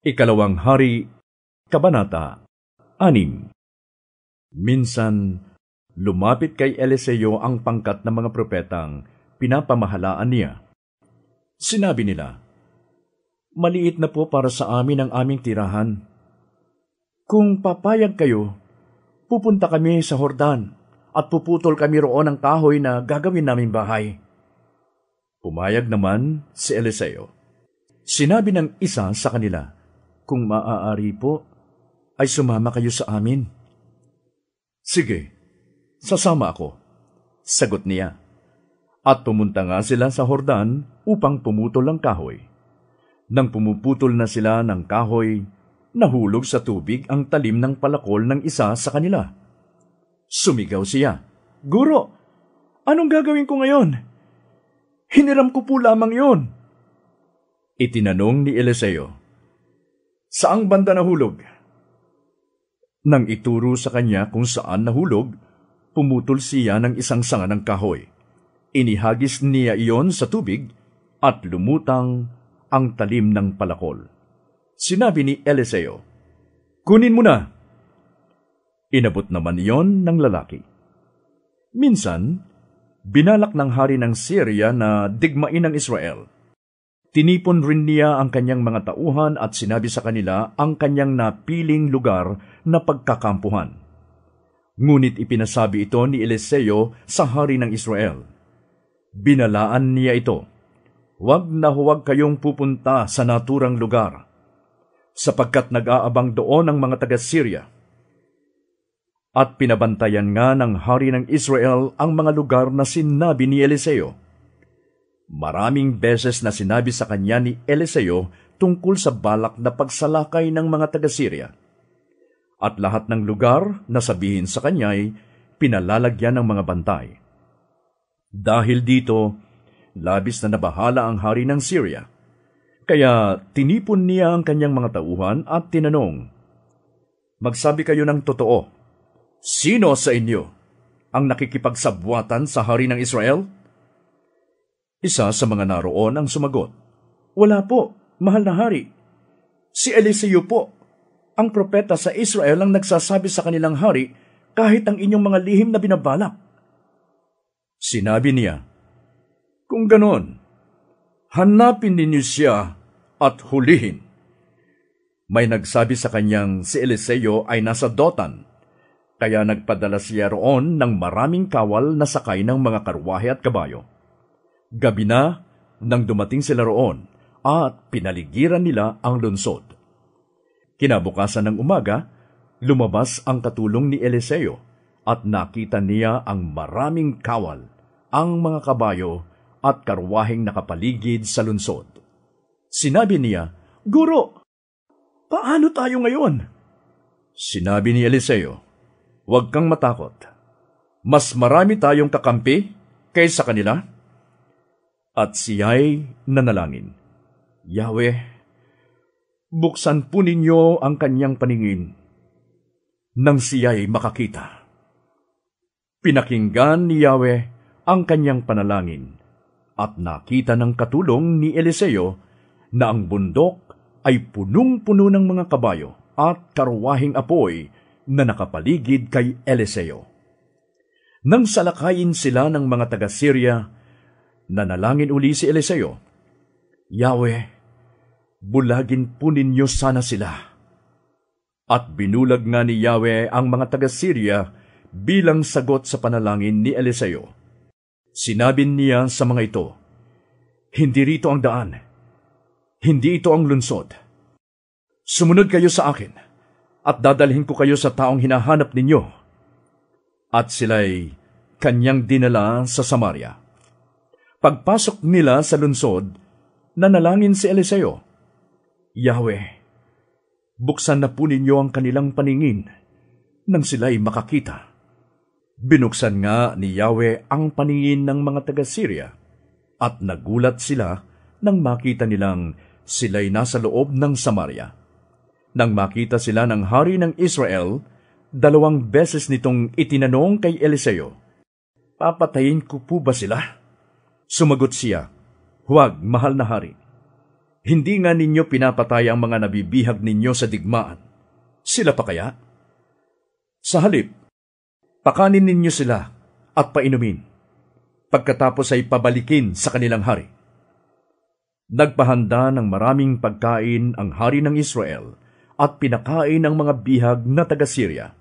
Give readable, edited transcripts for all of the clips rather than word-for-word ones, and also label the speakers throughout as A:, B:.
A: Ikalawang Hari, Kabanata 6. Minsan, lumapit kay Eliseo ang pangkat ng mga propetang pinapamahalaan niya. Sinabi nila, "Maliit na po para sa amin ang aming tirahan. Kung papayag kayo, pupunta kami sa Hordan at puputol kami roon ng kahoy na gagawin naming bahay." Pumayag naman si Eliseo. Sinabi ng isa sa kanila, "Kung maaari po, ay sumama kayo sa amin." "Sige, sasama ako," sagot niya. At pumunta nga sila sa Hordan upang pumutol ang kahoy. Nang pumuputol na sila ng kahoy, nahulog sa tubig ang talim ng palakol ng isa sa kanila. Sumigaw siya, "Guro, anong gagawin ko ngayon? Hiniram ko po lamang yon." Itinanong ni Eliseo, "Saang banda nahulog?" Nang ituro sa kanya kung saan nahulog, pumutol siya ng isang sanga ng kahoy. Inihagis niya iyon sa tubig at lumutang ang talim ng palakol. Sinabi ni Eliseo, "Kunin mo na." Inabot naman iyon ng lalaki. Minsan, binalak ng hari ng Syria na digmain ang Israel. Tinipon rin niya ang kanyang mga tauhan at sinabi sa kanila ang kanyang napiling lugar na pagkakampuhan. Ngunit ipinasabi ito ni Eliseo sa hari ng Israel. Binalaan niya ito, "Huwag na huwag kayong pupunta sa naturang lugar, sapagkat nag-aabang doon ang mga taga-Syria." At pinabantayan nga ng hari ng Israel ang mga lugar na sinabi ni Eliseo. Maraming beses na sinabi sa kanya ni Eliseo tungkol sa balak na pagsalakay ng mga taga-Syria. At lahat ng lugar na sabihin sa kanya ay pinalalagyan ng mga bantay. Dahil dito, labis na nabahala ang hari ng Syria. Kaya tinipon niya ang kanyang mga tauhan at tinanong, "Magsabi kayo ng totoo. Sino sa inyo ang nakikipagsabwatan sa hari ng Israel?" Isa sa mga naroon ang sumagot, "Wala po, mahal na hari. Si Eliseo po, ang propeta sa Israel ang nagsasabi sa kanilang hari kahit ang inyong mga lihim na binabalak." Sinabi niya, "Kung ganon, hanapin ninyo siya at hulihin." May nagsabi sa kanyang si Eliseo ay nasa Dotan, kaya nagpadala siya roon ng maraming kawal na sakay ng mga karwahe at kabayo. Gabi na nang dumating sila roon at pinaligiran nila ang lungsod. Kinabukasan ng umaga, lumabas ang katulong ni Eliseo at nakita niya ang maraming kawal, ang mga kabayo at karwaheng nakapaligid sa lungsod. Sinabi niya, "Guro, paano tayo ngayon?" Sinabi ni Eliseo, "Huwag kang matakot. Mas marami tayong kakampi kaysa kanila." At siya'y nanalangin, "Yahweh, buksan po ninyo ang kanyang paningin nang siya'y makakita." Pinakinggan ni Yahweh ang kanyang panalangin at nakita ng katulong ni Eliseo na ang bundok ay punong-puno ng mga kabayo at karwahing apoy na nakapaligid kay Eliseo. Nang salakayin sila ng mga taga-Syria, nanalangin uli si Eliseo, "Yahweh, bulagin po ninyo sana sila." At binulag nga ni Yahweh ang mga taga-Syria bilang sagot sa panalangin ni Eliseo. Sinabi niya sa mga ito, "Hindi rito ang daan, hindi ito ang lungsod. Sumunod kayo sa akin, at dadalhin ko kayo sa taong hinahanap ninyo." At sila'y kanyang dinala sa Samaria. Pagpasok nila sa lungsod, nanalangin si Eliseo, "Yahweh, buksan na po ninyo ang kanilang paningin nang sila'y makakita." Binuksan nga ni Yahweh ang paningin ng mga taga-Syria at nagulat sila nang makita nilang sila'y nasa loob ng Samaria. Nang makita sila ng hari ng Israel, 2 beses nitong itinanong kay Eliseo, "Papatayin ko po ba sila?" Sumagot siya, "Huwag, mahal na hari. Hindi nga ninyo pinapatay ang mga nabibihag ninyo sa digmaan. Sila pa kaya? Sa halip, pakanin ninyo sila at painumin. Pagkatapos ay pabalikin sa kanilang hari. Nagpahanda ng maraming pagkain ang hari ng Israel at pinakain ang mga bihag na taga-Syria.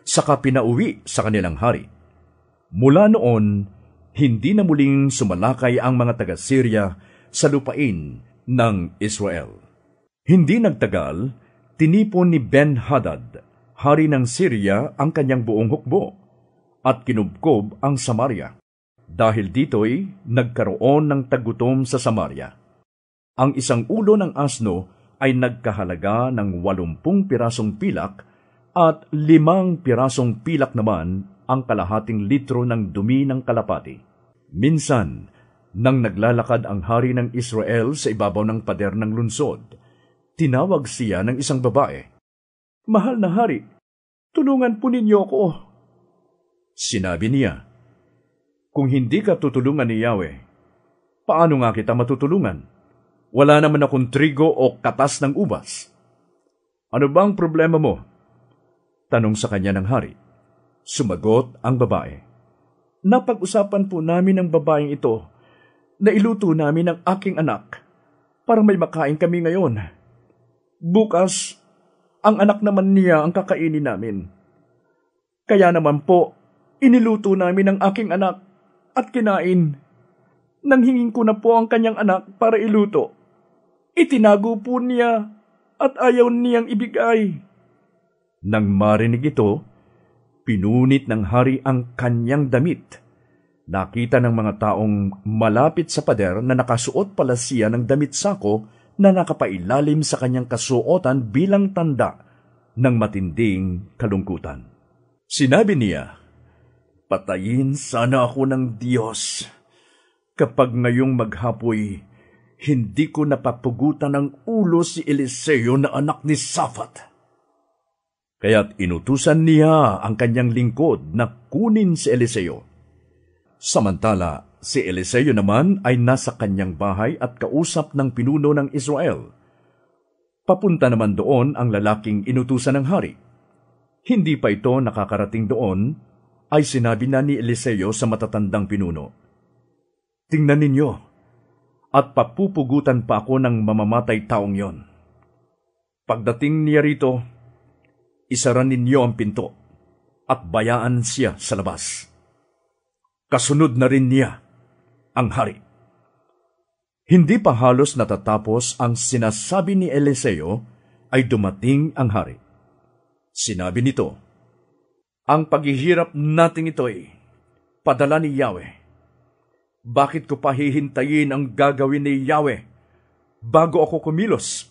A: Saka pinauwi sa kanilang hari. Mula noon, hindi na muling sumalakay ang mga taga-Syria sa lupain ng Israel. Hindi nagtagal, tinipon ni Ben-Hadad, hari ng Syria, ang kanyang buong hukbo at kinubkob ang Samaria. Dahil dito'y nagkaroon ng tagutom sa Samaria. Ang isang ulo ng asno ay nagkahalaga ng 80 pirasong pilak at 5 pirasong pilak naman ang kalahating litro ng dumi ng kalapati. Minsan, nang naglalakad ang hari ng Israel sa ibabaw ng pader ng lunsod, tinawag siya ng isang babae. "Mahal na hari, tulungan po ninyo ako." Sinabi niya, "Kung hindi ka tutulungan ni Yahweh, paano nga kita matutulungan? Wala naman akong trigo o katas ng ubas." "Ano bang problema mo?" tanong sa kanya ng hari. Sumagot ang babae, "Napag-usapan po namin ng babaeng ito na iluto namin ang aking anak para may makain kami ngayon. Bukas, ang anak naman niya ang kakainin namin. Kaya naman po, iniluto namin ang aking anak at kinain. Nanghingin ko na po ang kanyang anak para iluto. Itinago po niya at ayaw niyang ibigay." Nang marinig ito, pinunit ng hari ang kanyang damit. Nakita ng mga taong malapit sa pader na nakasuot pala siya ng damit sako na nakapailalim sa kanyang kasuotan bilang tanda ng matinding kalungkutan. Sinabi niya, "Patayin sana ako ng Diyos kapag ngayong maghapoy hindi ko napapugutan ng ulo si Eliseo na anak ni Shaphat." Kaya't inutusan niya ang kanyang lingkod na kunin si Eliseo. Samantala, si Eliseo naman ay nasa kanyang bahay at kausap ng pinuno ng Israel. Papunta naman doon ang lalaking inutusan ng hari. Hindi pa ito nakakarating doon, ay sinabi na ni Eliseo sa matatandang pinuno, "Tingnan ninyo, at papupugutan pa ako ng mamamatay taong yon. Pagdating niya rito, isaran ninyo ang pinto at bayaan siya sa labas. Kasunod na rin niya ang hari." Hindi pa halos natatapos ang sinasabi ni Eliseo ay dumating ang hari. Sinabi nito, "Ang paghihirap nating ito'y padala ni Yahweh. Bakit ko pa hihintayin ang gagawin ni Yahweh bago ako kumilos